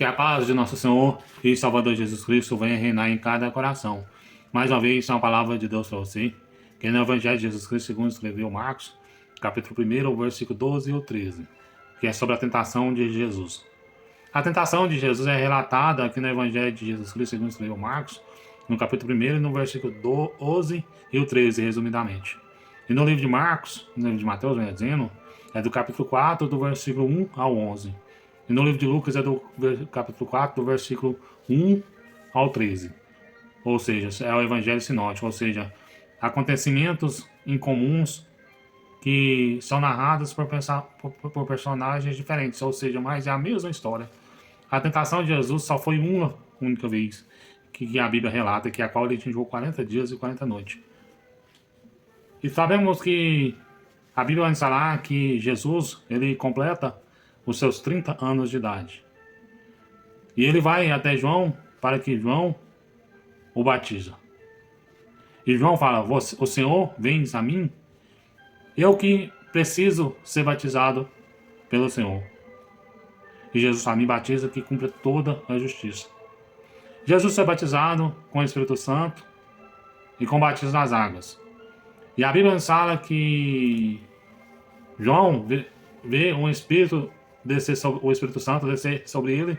Que a paz de nosso Senhor e Salvador Jesus Cristo venha reinar em cada coração. Mais uma vez, é uma palavra de Deus para você, que é no Evangelho de Jesus Cristo, segundo escreveu Marcos, capítulo 1, versículo 12 e 13, que é sobre a tentação de Jesus. A tentação de Jesus é relatada aqui no Evangelho de Jesus Cristo, segundo escreveu Marcos, no capítulo 1, no versículo 12 e o 13, resumidamente. E no livro de Marcos, no livro de Mateus, melhor dizendo, é do capítulo 4, do versículo 1 ao 11. E no livro de Lucas é do capítulo 4, do versículo 1 ao 13. Ou seja, é o Evangelho sinótico, ou seja, acontecimentos incomuns que são narrados por personagens diferentes, ou seja, mas é a mesma história. A tentação de Jesus só foi uma única vez que a Bíblia relata, que é a qual ele jejuou 40 dias e 40 noites. E sabemos que a Bíblia vai falar que Jesus, ele completa os seus 30 anos de idade. E ele vai até João para que João o batiza. E João fala: o Senhor vens a mim? Eu que preciso ser batizado pelo Senhor. E Jesus fala: me batiza que cumpre toda a justiça. Jesus foi batizado com o Espírito Santo e com o batismo nas águas. E a Bíblia nos fala que João vê um Espírito descer sobre, o Espírito Santo descer sobre ele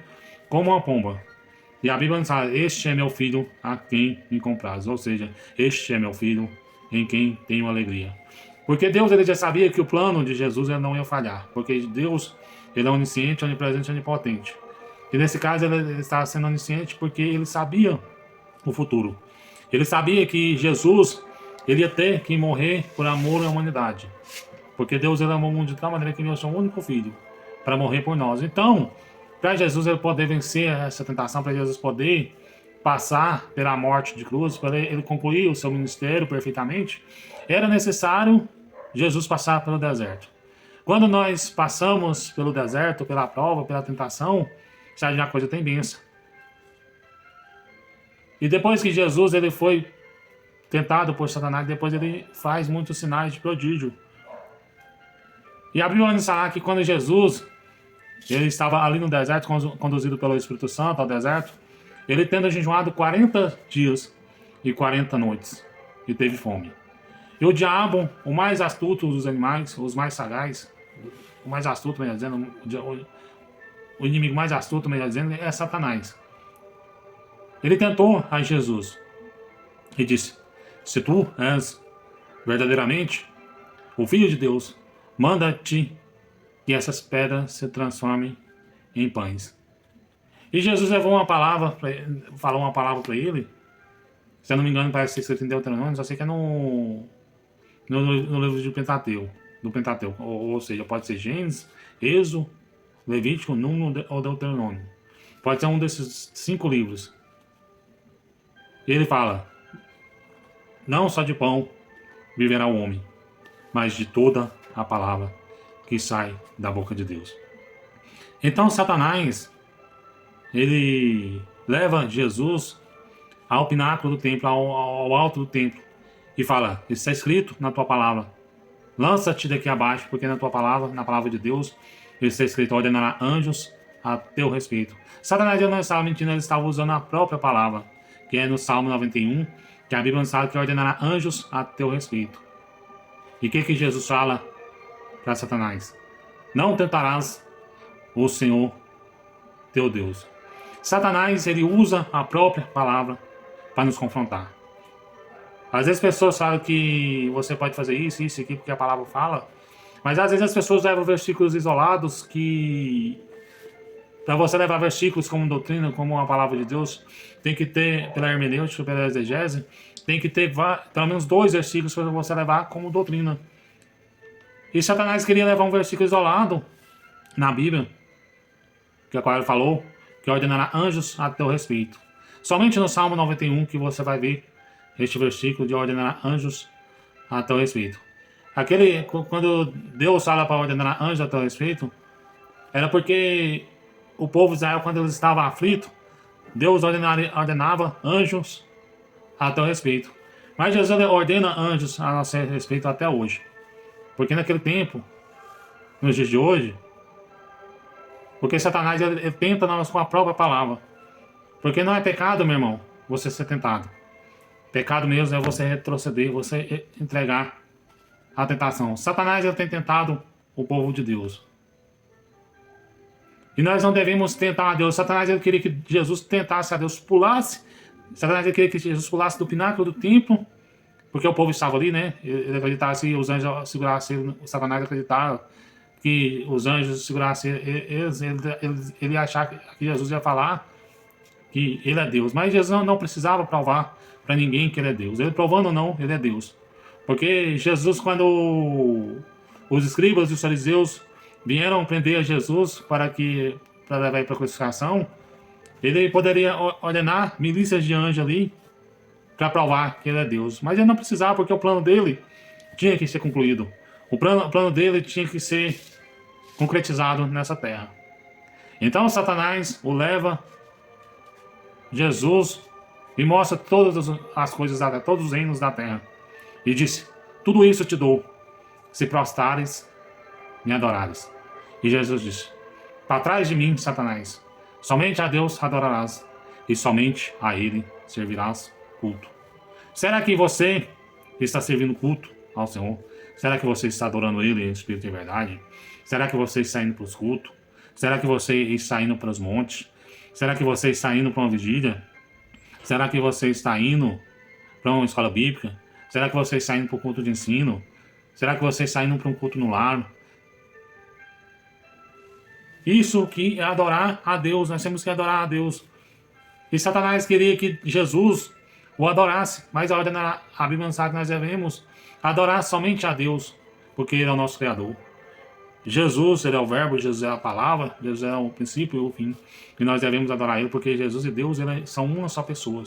como uma pomba. E a Bíblia nos fala: este é meu filho a quem me compraz. Ou seja, este é meu filho em quem tenho alegria. Porque Deus, ele já sabia que o plano de Jesus ele não ia falhar. Porque Deus, ele é onisciente, onipresente e onipotente. E nesse caso ele estava sendo onisciente porque ele sabia o futuro. Ele sabia que Jesus, ele ia ter que morrer por amor à humanidade. Porque Deus, ele amou o mundo de tal maneira que enviou seu único filho para morrer por nós. Então, para Jesus ele poder vencer essa tentação, para Jesus poder passar pela morte de cruz, para ele concluir o seu ministério perfeitamente, era necessário Jesus passar pelo deserto. Quando nós passamos pelo deserto, pela prova, pela tentação, sabe, a coisa tem bênção. E depois que Jesus ele foi tentado por Satanás, depois ele faz muitos sinais de prodígio. E a Bíblia nos fala que quando Jesus ele estava ali no deserto, conduzido pelo Espírito Santo ao deserto, ele tendo jejuado 40 dias e 40 noites, e teve fome. E o diabo, o mais astuto dos animais, os mais sagazes, o mais astuto, melhor dizendo, o inimigo mais astuto, melhor dizendo, é Satanás. Ele tentou a Jesus e disse: se tu és verdadeiramente o Filho de Deus, manda-te que essas pedras se transformem em pães. E Jesus levou uma palavra, falou uma palavra para ele. Se eu não me engano, parece ser escrito em Deuteronômio, só sei que é no livro do Pentateuco. Ou seja, pode ser Gênesis, Êxodo, Levítico, Número ou Deuteronômio. Pode ser um desses 5 livros. E ele fala: não só de pão viverá o homem, mas de toda a palavra que sai da boca de Deus. Então Satanás, ele leva Jesus ao pináculo do templo, ao alto do templo, e fala: está escrito na tua palavra, lança-te daqui abaixo, porque na tua palavra, na palavra de Deus, está escrito: ordenará anjos a teu respeito. Satanás não estava mentindo, ele estava usando a própria palavra, que é no Salmo 91, que a Bíblia nos fala que ordenará anjos a teu respeito. E o que Jesus fala para Satanás? Não tentarás o Senhor teu Deus. Satanás, ele usa a própria palavra para nos confrontar. Às vezes as pessoas falam que você pode fazer isso, isso, aqui, porque a palavra fala, mas às vezes as pessoas levam versículos isolados que, para você levar versículos como doutrina, como a palavra de Deus, tem que ter, pela hermenêutica, pela exegese, tem que ter pelo menos 2 versículos para você levar como doutrina. E Satanás queria levar um versículo isolado na Bíblia, que a qual ele falou que ordenará anjos a teu respeito. Somente no Salmo 91 que você vai ver este versículo de ordenará anjos a teu respeito. Quando Deus fala para ordenar anjos a teu respeito, era porque o povo de Israel, quando eles estavam aflitos, Deus ordenava anjos a teu respeito. Mas Jesus ordena anjos a nosso respeito até hoje. Porque naquele tempo, nos dias de hoje, Porque Satanás ele tenta nós com a própria palavra. Porque não é pecado, meu irmão, você ser tentado. Pecado mesmo é você retroceder, você entregar a tentação. Satanás ele tem tentado o povo de Deus. E nós não devemos tentar a Deus. Satanás ele queria que Jesus tentasse a Deus, pulasse. Satanás ele queria que Jesus pulasse do pináculo do templo, porque o povo estava ali, né? Ele acreditava que os anjos segurassem ele, o Satanás acreditava que os anjos segurassem ele achava que Jesus ia falar que ele é Deus. Mas Jesus não precisava provar para ninguém que ele é Deus. Ele provando ou não, ele é Deus. Porque Jesus, quando os escribas e os fariseus vieram prender a Jesus para levar ele para a crucificação, ele poderia ordenar milícias de anjos ali para provar que ele é Deus. Mas ele não precisava, porque o plano dele tinha que ser concluído. O plano dele tinha que ser concretizado nessa terra. Então Satanás o leva Jesus e mostra todas as coisas, todos os reinos da terra. E disse: tudo isso eu te dou, se prostrares, me adorares. E Jesus disse: para trás de mim, Satanás, somente a Deus adorarás, e somente a Ele servirás culto. Será que você está servindo culto ao Senhor? Será que você está adorando Ele em espírito e verdade? Será que você está indo para os cultos? Será que você está indo para os montes? Será que você está indo para uma vigília? Será que você está indo para uma escola bíblica? Será que você está indo para um culto de ensino? Será que você está indo para um culto no lar? Isso que é adorar a Deus. Nós temos que adorar a Deus. E Satanás queria que Jesus o adorasse, mas a ordem da Bíblia nos fala que nós devemos adorar somente a Deus, porque Ele é o nosso Criador. Jesus, Ele é o Verbo, Jesus é a Palavra, Jesus é o princípio e o fim. E nós devemos adorar Ele, porque Jesus e Deus são uma só pessoa.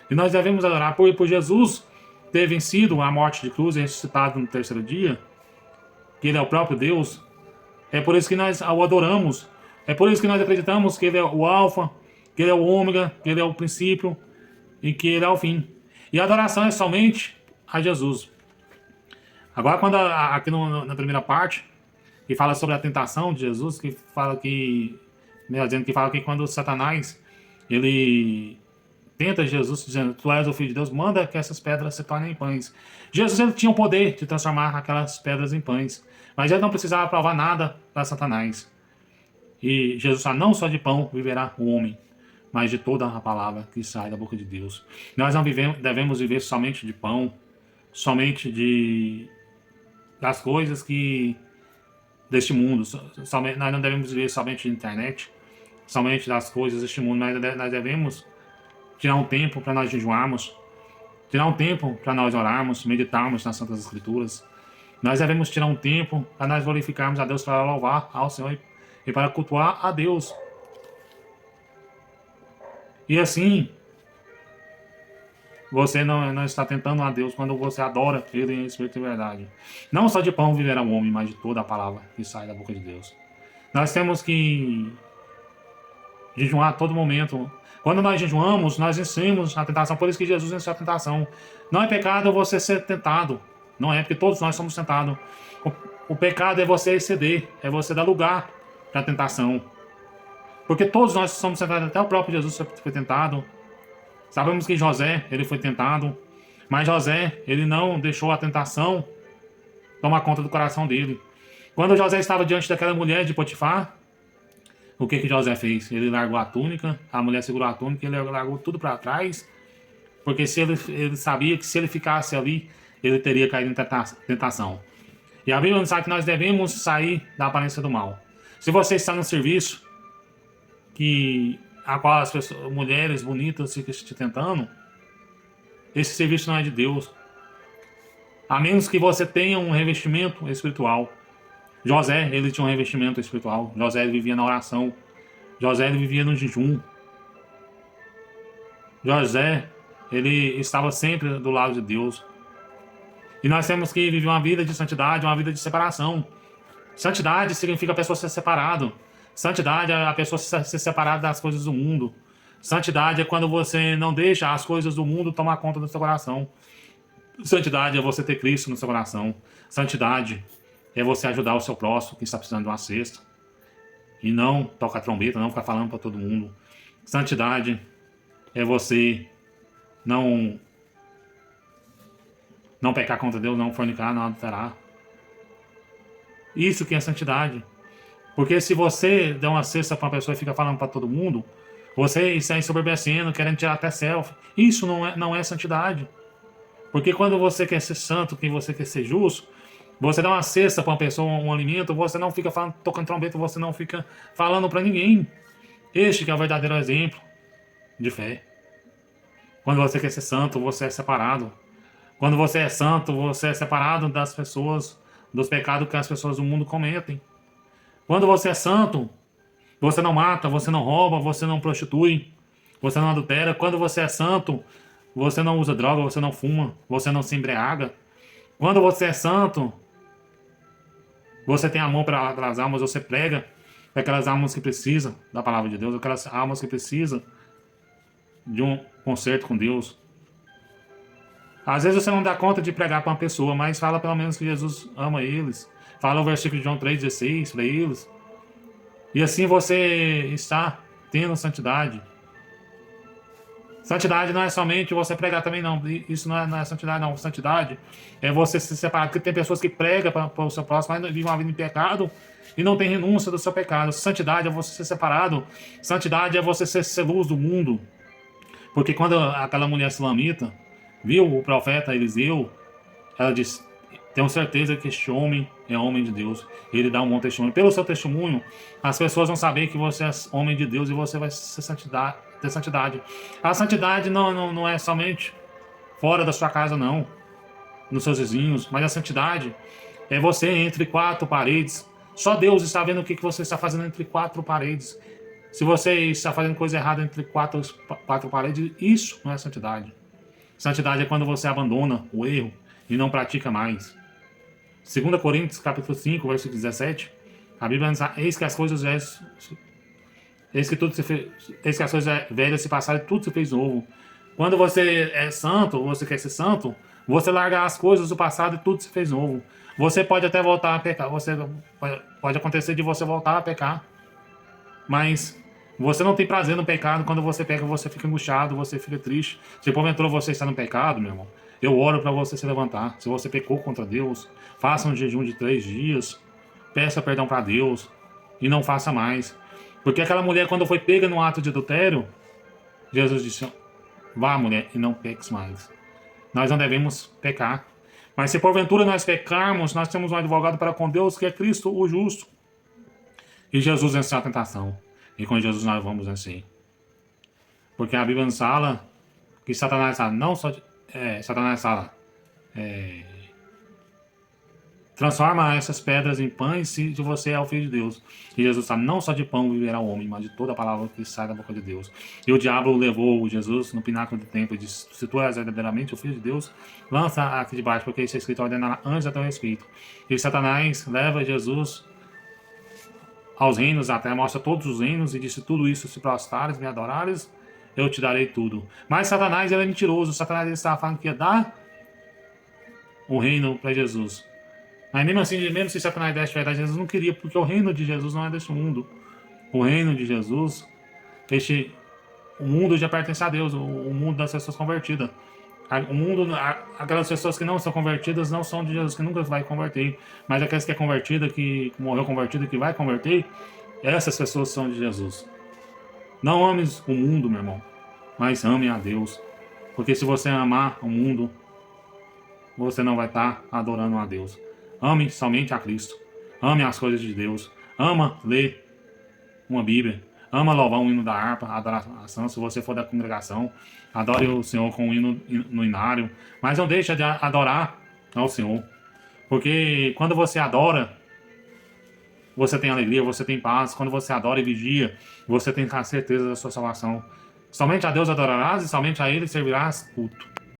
E nós devemos adorar por Jesus ter vencido a morte de cruz e ressuscitado no terceiro dia, que Ele é o próprio Deus. É por isso que nós o adoramos. É por isso que nós acreditamos que Ele é o Alfa, que Ele é o Ômega, que Ele é o princípio e que Ele é o fim. E a adoração é somente a Jesus. Agora, quando aqui na primeira parte, que fala sobre a tentação de Jesus, que fala que quando Satanás ele tenta Jesus, dizendo: tu és o Filho de Deus, manda que essas pedras se tornem pães. Jesus ele tinha o poder de transformar aquelas pedras em pães, mas ele não precisava provar nada para Satanás. E Jesus fala: não só de pão viverá o homem, mas de toda a palavra que sai da boca de Deus. Nós não devemos viver somente de pão, somente das coisas deste mundo. Nós não devemos viver somente de internet, somente das coisas deste mundo. Nós devemos tirar um tempo para nós jejuarmos, tirar um tempo para nós orarmos, meditarmos nas Santas Escrituras. Nós devemos tirar um tempo para nós glorificarmos a Deus, para louvar ao Senhor e para cultuar a Deus. E assim, você não está tentando a Deus quando você adora Ele em espírito e verdade. Não só de pão viverá o homem, mas de toda a palavra que sai da boca de Deus. Nós temos que jejuar a todo momento. Quando nós jejuamos, nós vencemos a tentação. Por isso que Jesus venceu a tentação. Não é pecado você ser tentado. Não é, porque todos nós somos tentados. O pecado é você exceder, é você dar lugar para a tentação. Porque todos nós somos tentados, até o próprio Jesus foi tentado. Sabemos que José, ele foi tentado, mas José, ele não deixou a tentação tomar conta do coração dele. Quando José estava diante daquela mulher de Potifar, o que José fez? Ele largou a túnica, a mulher segurou a túnica, ele largou tudo para trás, porque ele sabia que se ele ficasse ali, ele teria caído em tentação. E a Bíblia nos fala que nós devemos sair da aparência do mal. Se você está no serviço, a qual as mulheres bonitas ficam te tentando, esse serviço não é de Deus. A menos que você tenha um revestimento espiritual. José, ele tinha um revestimento espiritual. José, ele vivia na oração. José, ele vivia no jejum. José, ele estava sempre do lado de Deus. E nós temos que viver uma vida de santidade, uma vida de separação. Santidade significa a pessoa ser separado. Santidade é a pessoa ser separada das coisas do mundo. Santidade é quando você não deixa as coisas do mundo tomar conta do seu coração. Santidade é você ter Cristo no seu coração. Santidade é você ajudar o seu próximo que está precisando de uma cesta. e não tocar trombeta, não ficar falando para todo mundo. Santidade é você não pecar contra Deus, não fornicar, não adulterar. Isso que é santidade. Porque se você der uma cesta para uma pessoa e fica falando para todo mundo, você está ensoberbecendo, querendo tirar até selfie. Isso não é santidade. Porque quando você quer ser santo, que você quer ser justo, você dá uma cesta para uma pessoa, um alimento, você não fica falando, tocando trombeta, você não fica falando para ninguém. Este que é o verdadeiro exemplo de fé. Quando você quer ser santo, você é separado. Quando você é santo, você é separado das pessoas, dos pecados que as pessoas do mundo cometem. Quando você é santo, você não mata, você não rouba, você não prostitui, você não adultera. Quando você é santo, você não usa droga, você não fuma, você não se embriaga. Quando você é santo, você tem amor para aquelas almas, você prega para aquelas almas que precisam da palavra de Deus, aquelas almas que precisam de um concerto com Deus. Às vezes você não dá conta de pregar para uma pessoa, mas fala pelo menos que Jesus ama eles. Fala o versículo de João 3,16 para eles. E assim você está tendo santidade. Santidade não é somente você pregar também, não. Isso não é santidade, não. Santidade é você se separar. Porque tem pessoas que pregam para o seu próximo, mas vivem uma vida em pecado e não tem renúncia do seu pecado. Santidade é você ser separado. Santidade é você ser luz do mundo. Porque quando aquela mulher sulamita viu o profeta Eliseu, ela disse: tenho certeza que este homem é homem de Deus. Ele dá um bom testemunho. Pelo seu testemunho, as pessoas vão saber que você é homem de Deus e você vai ter santidade. A santidade não é somente fora da sua casa, não, nos seus vizinhos, mas a santidade é você entre quatro paredes. Só Deus está vendo o que você está fazendo entre quatro paredes. Se você está fazendo coisa errada entre quatro paredes, isso não é santidade. Santidade é quando você abandona o erro e não pratica mais. 2 Coríntios, capítulo 5, versículo 17, a Bíblia diz: eis que as coisas velhas, eis que as coisas velhas se passaram e tudo se fez novo. Quando você é santo, você quer ser santo, você larga as coisas do passado e tudo se fez novo. Você pode até voltar a pecar, pode acontecer de você voltar a pecar, mas você não tem prazer no pecado. Quando você peca, você fica angustiado, você fica triste. Se porventura você está no pecado, meu irmão, eu oro para você se levantar. Se você pecou contra Deus, faça um jejum de 3 dias, peça perdão para Deus e não faça mais. Porque aquela mulher, quando foi pega no ato de adultério, Jesus disse: vá, mulher, e não peques mais. Nós não devemos pecar. Mas se porventura nós pecarmos, nós temos um advogado para com Deus, que é Cristo, o justo. E Jesus venceu a tentação. E com Jesus nós vamos vencer. Porque a Bíblia nos fala que Satanás fala, não só Satanás fala, transforma essas pedras em pães se você é o Filho de Deus. E Jesus fala: não só de pão viverá o homem, mas de toda a palavra que sai da boca de Deus. E o diabo levou Jesus no pináculo do templo e disse: se tu és verdadeiramente o Filho de Deus, lança aqui de baixo, porque isso é escrito: ordenará anjos a teu respeito. E Satanás leva Jesus aos reinos, até mostra todos os reinos, e disse: tudo isso, se prostrares, me adorares, eu te darei tudo. Mas Satanás, ele é mentiroso. Satanás, ele estava falando que ia dar o reino para Jesus. Mas mesmo assim, mesmo se Satanás desse verdade, Jesus não queria, porque o reino de Jesus não é deste mundo. O reino de Jesus, o mundo já pertence a Deus, o mundo das pessoas convertidas. O mundo, aquelas pessoas que não são convertidas não são de Jesus, que nunca vai converter. Mas aquelas que é convertida, que morreu convertida, que vai converter, essas pessoas são de Jesus. Não ames o mundo, meu irmão, mas ame a Deus. Porque se você amar o mundo, você não vai estar adorando a Deus. Ame somente a Cristo. Ame as coisas de Deus. Ama ler uma Bíblia. Ama louvar um hino da harpa, adoração. Se você for da congregação, adore o Senhor com um hino no inário. Mas não deixe de adorar ao Senhor. Porque quando você adora, você tem alegria, você tem paz. Quando você adora e vigia, você tem a certeza da sua salvação. Somente a Deus adorarás e somente a Ele servirás culto.